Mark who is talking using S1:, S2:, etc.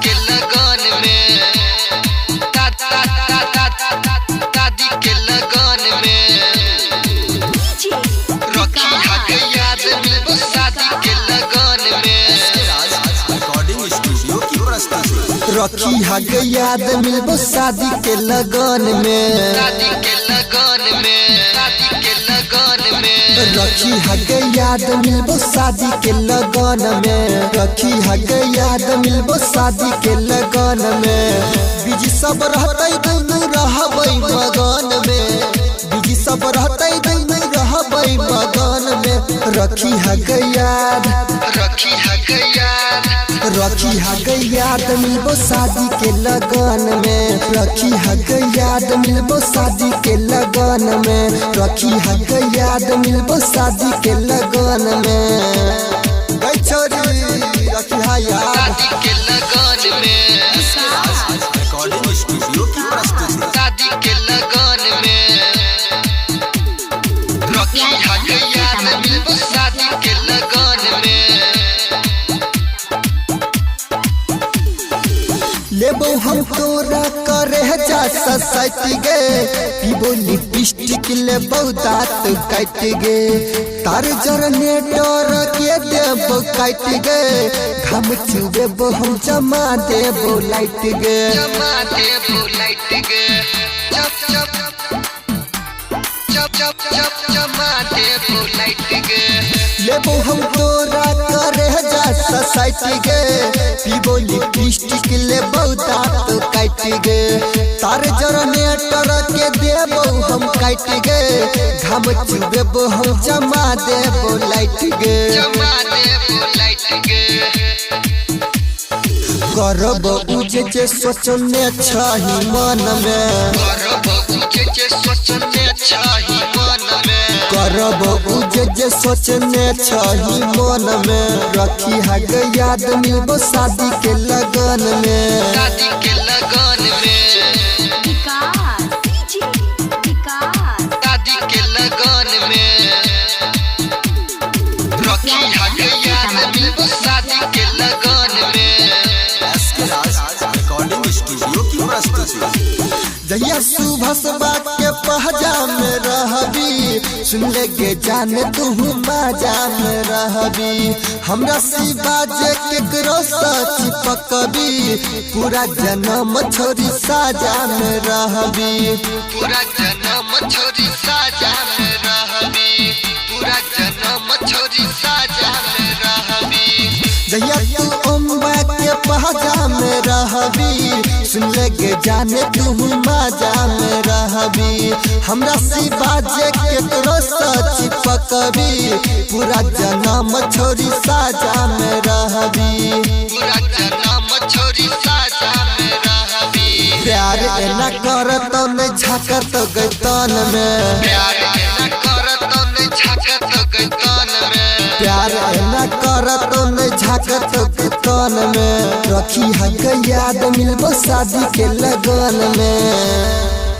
S1: के लगन में दादी के लगन में रखी हक याद मिलबो शादी के लगन में
S2: रिकॉर्डिंग स्टूडियो की प्रस्तुति।
S3: रखी हक याद मिलबो शादी के लगन में
S1: शादी के लगन में शादी के लगन में
S3: रखी हक याद मिलबो शादी के लगन में रखी हक याद मिलबो शादी के लगन में बिजी सब रहतै दुनू रहबै मगन में बिजी सब रहतै दुनू रहबै मगन में रखी हक याद
S1: रखी हक याद
S3: रखी हक याद मिलबो शादी के लगन में रखी हक याद मिलबो शादी के लगन में रखी हक याद मिलबो शादी के लगन में गई छोरी रखी हा याद
S1: शादी के लगन में
S2: रिकॉर्डिंग स्टूडियो की प्रस्तुति।
S1: शादी के लगन में रखी हक याद मिलबो शादी के लगन में
S3: लेबो हम तोरा करे जा ससत गे पीबो लिपस्टिक लेबो दांत काट गे तार जरने डर के देबो काट गे घम चुबेबो हम जमा देबो लाइट गे
S1: जमा देबो लाइट गे चप चप जमा देबो लाइट गे
S3: लेबो हम तोरा करे जा ससत गे पीबो लिपस्टिक लेबो दांत काट गे तार जरने डर के देबो हम काट गे घम चुबेबो हम जमा देबो लाइट गे
S1: जमा देबो लाइट गे
S3: करब उजे सोचने छही मन में
S1: करब उजे सोचने छही मन में
S3: करब उजे सोचने छही मन में रखी हक याद मिलबो शादी के लगन में
S1: शादी के लगन में शादी के लगन में रखी हक याद मिलबो शादी के लगन में
S2: रिकॉर्डिंग स्टूडियो की प्रस्तुति।
S3: जहिया सुबह के पहजा में रहबी सुन लेगे जाने तू माजा में रहबी हमरा सिवा जे केकरो सच पकबी पूरा जन्म छोरी साजा में रहबी
S1: पूरा जन्म छोरी साजा में रहबी पूरा जन्म छोरी साजा में रहबी
S3: जहिया तू अम्बा के पहजा में रहबी सुन लेगे जाने तू माजा में रहबी हमरा सिवा जे केकरो सच पकबी पूरा जन्म छोरी साजा में रहबी
S1: पूरा जन्म छोरी साजा में रहबी
S3: प्यार एना करत न झकत गैतन में
S1: प्यार न करत न झकत गैतन में
S3: प्यार एना करत न झकत गैतन में रखी हक याद मिलबो शादी के लगन में।